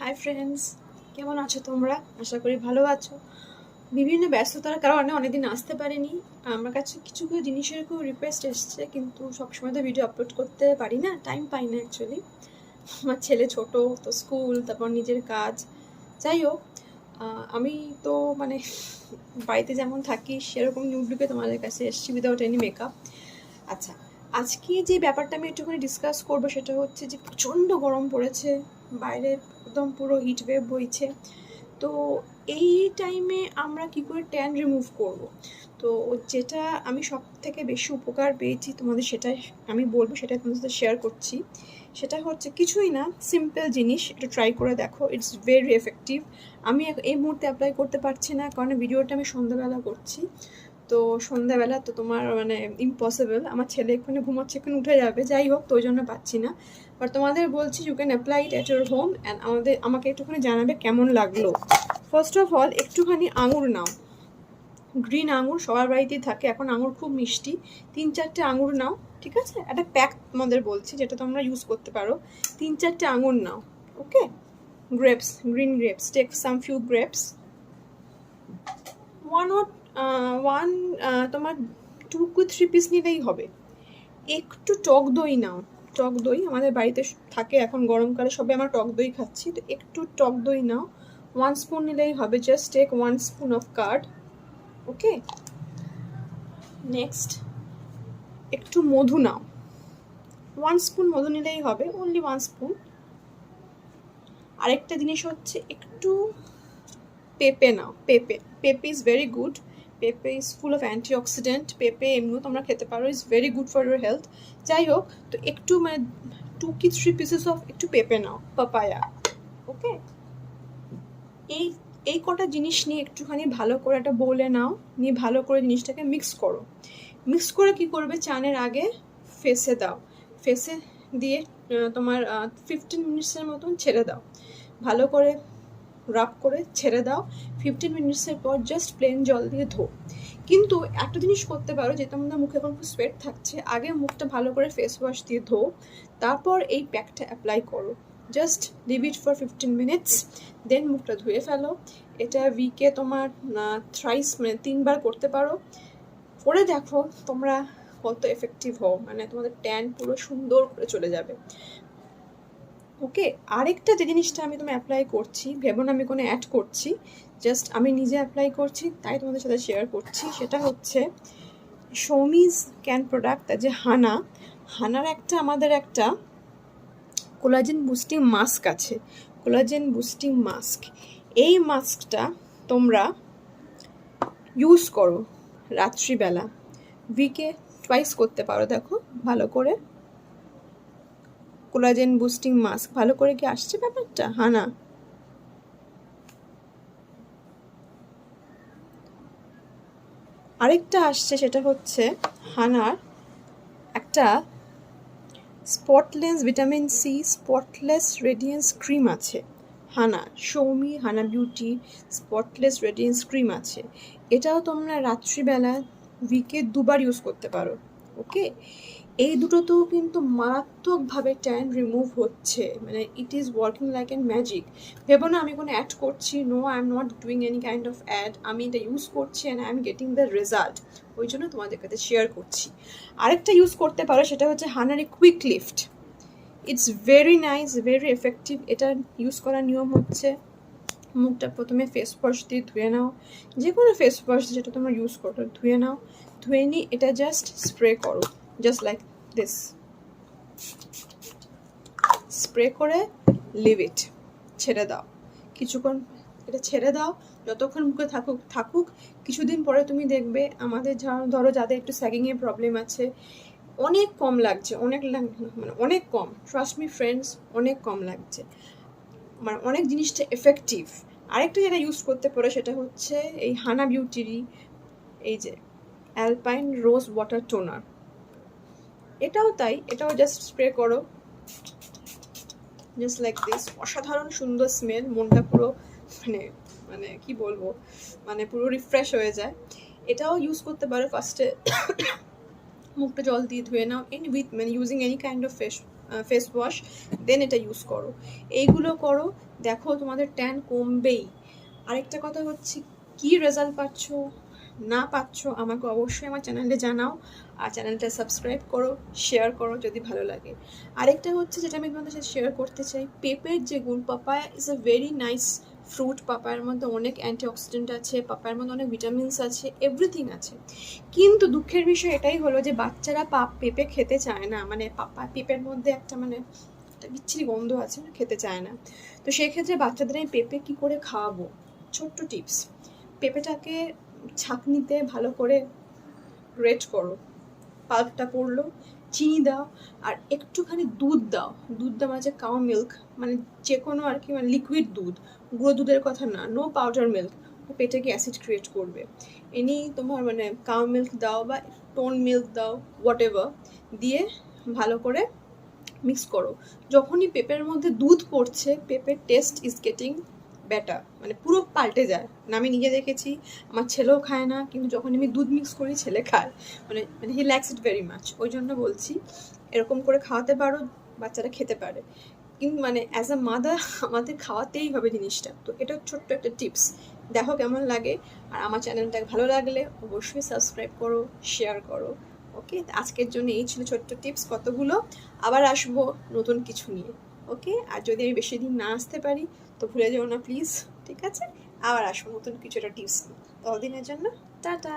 Hi friends, কেমন আছো তোমরা? আশা করি ভালো আছো। বিভিন্ন ব্যস্ততার কারণে অনেকদিন আসতে পারিনি। আমার কাছে কিছু কিছু জিনিসের খুব রিকোয়েস্ট এসছে, কিন্তু সবসময় তো ভিডিও আপলোড করতে পারি না, টাইম পাই না অ্যাকচুয়ালি। আমার ছেলে ছোট, তো স্কুল, তারপর নিজের কাজ। যাই হোক, আমি তো মানে বাড়িতে যেমন থাকি সেরকম নিউডলুকে তোমাদের কাছে এসেছি উইদাউট এনি মেকআপ। আচ্ছা, আজকে যে ব্যাপারটা আমি একটুখানি ডিসকাস করবো সেটা হচ্ছে যে প্রচণ্ড গরম পড়েছে, বাইরে একদম পুরো হিট ওয়েভ বইছে। তো এই টাইমে আমরা কি করে ট্যান রিমুভ করব? তো যেটা আমি সব থেকে বেশি উপকার পেয়েছি তোমাদের সেটাই আমি বলবো, সেটা তোমাদের সাথে শেয়ার করছি। সেটা হচ্ছে কিছুই না, সিম্পল জিনিস, একটু ট্রাই করে দেখো, ইটস ভেরি এফেক্টিভ। আমি এই মুহূর্তে অ্যাপ্লাই করতে পারছি না, কারণ ভিডিওটা আমি সন্ধ্যাবেলা করছি। তো সন্ধ্যাবেলা তো তোমার মানে ইম্পসিবল, আমার ছেলে এক্ষুনি ঘুমাচ্ছে, এক্ষুনি উঠে যাবে, যাই হোক, তো ওই জন্য পাচ্ছি না। বাট তোমাদের বলছি, you can apply it at your home and আমাকে একটুখানি জানাবে কেমন লাগলো। ফার্স্ট অফ অল একটুখানি আঙুর নাও, গ্রিন আঙুর সবার বাড়িতেই থাকে, এখন আঙুর খুব মিষ্টি। 3-4টে আঙুর নাও, ঠিক আছে? একটা প্যাক তোমাদের বলছি যেটা তোমরা ইউজ করতে পারো। 3-4টে আঙুর নাও, okay? Grapes, green grapes, take some few grapes, one তোমার 2 কি 3 পিস নিলেই হবে। একটু টক দই নাও, টক দই আমাদের বাড়িতে থাকে, এখন গরমকালে সবাই আমরা টক দই খাচ্ছি, তো একটু টক দই নাও, 1 স্পুন নিলেই হবে। Just take 1 spoon of curd, okay? Next একটু মধু নাও, 1 স্পুন মধু নিলেই হবে, অনলি 1 স্পুন। আরেকটা জিনিস হচ্ছে একটু পেঁপে নাও, পেঁপে, পেঁপে ইজ ভেরি গুড, পেঁপে ইজ ফুল অফ অ্যান্টিঅক্সিডেন্ট, পেঁপে এমনিও তোমরা খেতে পারো, is very good for your health. যাই হোক, তো একটু মানে 2 কি 3 পিসেস অফ একটু পেঁপে নাও, পাপায়া, ওকে? এই এই কটা জিনিস নিয়ে একটুখানি ভালো করে একটা বোলে নাও, নিয়ে ভালো করে জিনিসটাকে মিক্স করো। মিক্স করে কি করবে, চানের আগে ফেসে দাও, ফেসে দিয়ে তোমার 15 মিনিটসের মতন ছেড়ে দাও, ভালো করে রাব করে ছেড়ে দাও। 15 মিনিটসের পর জাস্ট প্লেন জল দিয়ে ধো। কিন্তু একটা জিনিস করতে পারো, যেটা আমাদের মুখে এখন খুব সোয়েট থাকছে, আগে মুখটা ভালো করে ফেস ওয়াশ দিয়ে ধো, তারপর এই প্যাকটা অ্যাপ্লাই করো। Just leave it for 15 minutes, then মুখটা ধুয়ে ফেলো। এটা উইকে তোমার থ্রাইস মানে 3বার করতে পারো। করে দেখো তোমরা কত এফেক্টিভ হও, মানে তোমাদের ট্যান পুরো সুন্দর করে চলে যাবে, ওকে? আরেকটা যে জিনিসটা আমি তোমায় অ্যাপ্লাই করছি, ভেবো না আমি কোনো অ্যাড করছি, জাস্ট আমি নিজে অ্যাপ্লাই করছি তাই তোমাদের সাথে শেয়ার করছি। সেটা হচ্ছে সৌমিজ ক্যান প্রোডাক্ট, যে হানার আমাদের একটা কোলাজেন বুস্টিং মাস্ক আছে, কোলাজেন বুস্টিং মাস্ক। এই মাস্কটা তোমরা ইউজ করো রাত্রিবেলা, উইকে টুয়াইস করতে পারো। দেখো ভালো করে, কোলাজেন বুস্টিং মাস্ক, ভালো করে কি আসছে ব্যাপারটা? হানা, আরেকটা আসছে, সেটা হচ্ছে হানার একটা spotless vitamin C spotless radiance cream আছে। সৌমি হানা বিউটি স্পটলেস রেডিয়েন্স ক্রিম আছে। এটাও তোমরা রাত্রিবেলা উইকে 2বার ইউজ করতে পারো, ওকে? এই দুটোতেও কিন্তু মারাত্মকভাবে ট্যান রিমুভ হচ্ছে, মানে it is working like an magic. ভেবো না আমি কোনো অ্যাড করছি, no, I am not doing any kind of ad, আমি এটা ইউজ করছি and I am getting the result, ওই জন্য তোমাদের কাছে শেয়ার করছি। আরেকটা ইউজ করতে পারো, সেটা হচ্ছে হানারি quick lift, it's very nice, very effective. এটা ইউজ করার নিয়ম হচ্ছে মুখটা প্রথমে ফেস ওয়াশ দিয়ে ধুয়ে নাও, যে কোনো ফেস ওয়াশ যেটা তোমরা ইউজ করো ধুয়ে নাও, ধুয়ে নিয়ে এটা জাস্ট স্প্রে করো, জাস্ট লাইক দিস, স্প্রে করে লিভ ইট, ছেড়ে দাও কিছুক্ষণ, এটা ছেড়ে দাও, যতক্ষণ মুখে থাকুক। কিছুদিন পরে তুমি দেখবে আমাদের ধরো যাদের একটু স্যাগিংয়ের প্রবলেম আছে, অনেক কম লাগছে, মানে অনেক কম, ট্রাস্ট মি ফ্রেন্ডস, অনেক কম লাগছে, মানে অনেক জিনিসটা এফেক্টিভ। আরেকটা যেটা ইউজ করতে পারো সেটা হচ্ছে এই হানা বিউটিরই এই যে অ্যালপাইন রোজ ওয়াটার টোনার, এটাও তাই, এটাও জাস্ট স্প্রে করো, জাস্ট লাইক দিস, অসাধারণ সুন্দর স্মেল, মনটা পুরো মানে মানে কি বলবো, মানে পুরো রিফ্রেশ হয়ে যায়। এটাও ইউজ করতে পারো। ফার্স্টে মুখটা জল দিয়ে ধুয়ে নাও, মানে using any kind of face wash, then এটা ইউজ করো। এইগুলো করো, দেখো তোমাদের ট্যান কমবেই। আরেকটা কথা হচ্ছে, কি রেজাল্ট পাচ্ছ না পাচ্ছ আমাকে অবশ্যই আমার চ্যানেলে জানাও, আর চ্যানেলটা সাবস্ক্রাইব করো, শেয়ার করো যদি ভালো লাগে। আরেকটা হচ্ছে যেটা আমি তোমাদের সাথে শেয়ার করতে চাই, পেঁপের যে গুণ, papaya is a very nice fruit, পাপায়ার মধ্যে অনেক অ্যান্টিঅক্সিডেন্ট আছে, পাপায়ার মধ্যে অনেক ভিটামিনস আছে, এভরিথিং আছে। কিন্তু দুঃখের বিষয় এটাই হলো যে বাচ্চারা পেঁপে খেতে চায় না, মানে পেঁপের মধ্যে একটা মানে একটা বিচ্ছিরি গন্ধ আছে, খেতে চায় না। তো সেক্ষেত্রে বাচ্চাদের আমি পেঁপে কী করে খাওয়াবো, ছোট্ট টিপস। পেঁপেটাকে ছাঁকনিতে ভালো করে গ্রেট করো, পাল্পটা পড়লো, চিনি দাও, আর একটুখানি দুধ দাও। দুধ দাও মানে কাউ মিল্ক, মানে যে কোনো আর কি, মানে লিকুইড দুধ, গুঁড়ো দুধের কথা না, নো পাউডার মিল্ক। পেটে গিয়ে অ্যাসিড ক্রিয়েট করবে। এনি তোমার মানে কাউ মিল্ক দাও বা টোন মিল্ক দাও, হোয়াট এভার, দিয়ে ভালো করে মিক্স করো। যখনই পেঁপের মধ্যে দুধ পড়ছে, পেঁপের টেস্ট ইজ গেটিং বেটার, মানে পুরো পাল্টে যায়। না আমি নিজে দেখেছি, আমার ছেলেও খায় না, কিন্তু যখন আমি দুধ মিক্স করি ছেলে খায়, মানে মানে he likes it very much. ওই জন্য বলছি এরকম করে খাওয়াতে পারো, বাচ্চারা খেতে পারে। কিন্তু মানে অ্যাজ আ মাদার আমাদের খাওয়াতেই হবে জিনিসটা। তো এটা ছোট্ট একটা টিপস, দেখো কেমন লাগে। আর আমার চ্যানেলটা ভালো লাগলে অবশ্যই সাবস্ক্রাইব করো, শেয়ার করো। ওকে, আজকের জন্য এই ছিল ছোট্ট টিপস কতগুলো। আবার আসবো নতুন কিছু নিয়ে। ওকে, আর যদি আমি বেশি দিন না আসতে পারি তো ভুলে যেও না প্লিজ, ঠিক আছে? আবার আসবো নতুন কিছু একটা টিপস নিয়ে। ততদিনের জন্য টাটা।